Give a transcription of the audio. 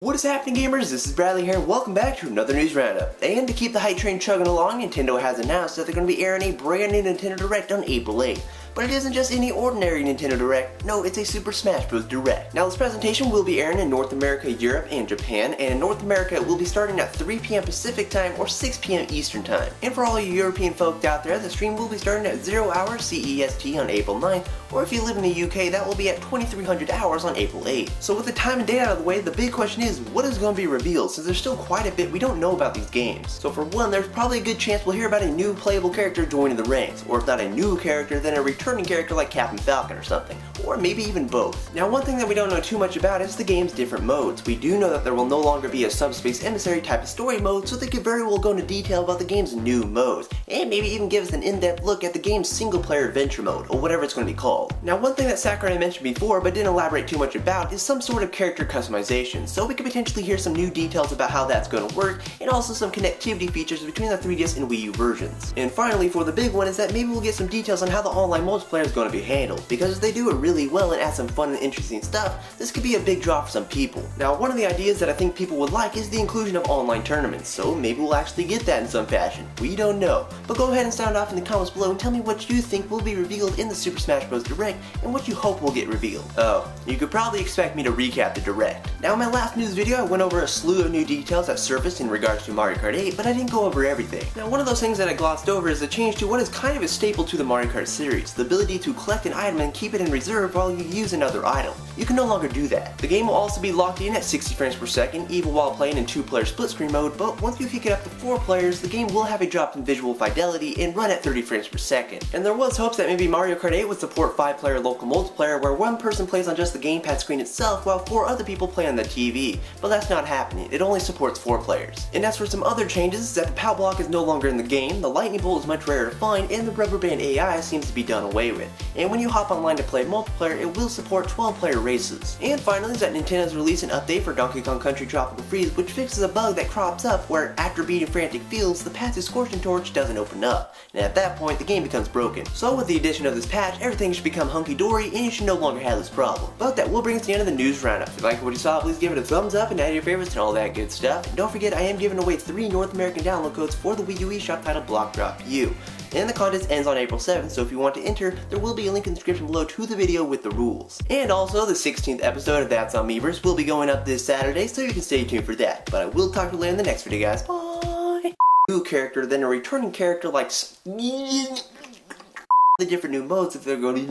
What is happening, gamers? This is Bradley here and welcome back to another news roundup. And to keep the hype train chugging along, Nintendo has announced that they're going to be airing a brand new Nintendo Direct on April 8th. But it isn't just any ordinary Nintendo Direct, no, it's a Super Smash Bros. Direct. Now this presentation will be airing in North America, Europe, and Japan, and in North America it will be starting at 3 p.m. Pacific Time or 6 p.m. Eastern Time. And for all you European folk out there, the stream will be starting at 0 hours CEST on April 9th, or if you live in the UK, that will be at 2300 hours on April 8th. So with the time and date out of the way, the big question is, what is going to be revealed, since there's still quite a bit we don't know about these games. So for one, there's probably a good chance we'll hear about a new playable character joining the ranks, or if not a new character, then a returning character like Captain Falcon or something, or maybe even both. Now one thing that we don't know too much about is the game's different modes. We do know that there will no longer be a subspace emissary type of story mode, so they could very well go into detail about the game's new modes, and maybe even give us an in-depth look at the game's single player adventure mode, or whatever it's going to be called. Now one thing that Sakurai mentioned before but didn't elaborate too much about is some sort of character customization, so we could potentially hear some new details about how that's going to work, and also some connectivity features between the 3DS and Wii U versions. And finally, for the big one, is that maybe we'll get some details on how the online multiplayer is going to be handled, because if they do it really well and add some fun and interesting stuff, this could be a big draw for some people. Now one of the ideas that I think people would like is the inclusion of online tournaments, so maybe we'll actually get that in some fashion. We don't know, but go ahead and sound off in the comments below and tell me what you think will be revealed in the Super Smash Bros. Direct and what you hope will get revealed. Oh, you could probably expect me to recap the Direct. Now in my last news video I went over a slew of new details that surfaced in regards to Mario Kart 8, but I didn't go over everything. Now one of those things that I glossed over is a change to what is kind of a staple to the Mario Kart series, the ability to collect an item and keep it in reserve while you use another item. You can no longer do that. The game will also be locked in at 60 frames per second, even while playing in 2-player split screen mode, but once you kick it up to 4 players, the game will have a drop in visual fidelity and run at 30 frames per second. And there was hopes that maybe Mario Kart 8 would support 5-player local multiplayer where one person plays on just the gamepad screen itself while 4 other people play on the TV, but that's not happening. It only supports 4 players. And as for some other changes, that the POW block is no longer in the game, the lightning bolt is much rarer to find, and the rubber band AI seems to be done away with. And when you hop online to play multiplayer, it will support 12-player races. And finally, is that Nintendo's released an update for Donkey Kong Country Tropical Freeze, which fixes a bug that crops up where after beating frantic fields, the path to Scorching Torch doesn't open up. And at that point, the game becomes broken. So with the addition of this patch, everything should become hunky-dory and you should no longer have this problem. But that will bring us to the end of the news roundup. If you liked what you saw, please give it a thumbs up and add your favorites and all that good stuff. And don't forget, I am giving away 3 North American download codes for the Wii U eShop titled Block Drop U. And the contest ends on April 7th, so if you want to enter, there will be a link in the description below to the video with the rules. And also, the 16th episode of That's on Meverse will be going up this Saturday, so you can stay tuned for that. But I will talk to you later in the next video, guys. Bye! New character, then a returning character like the different new modes if they're going to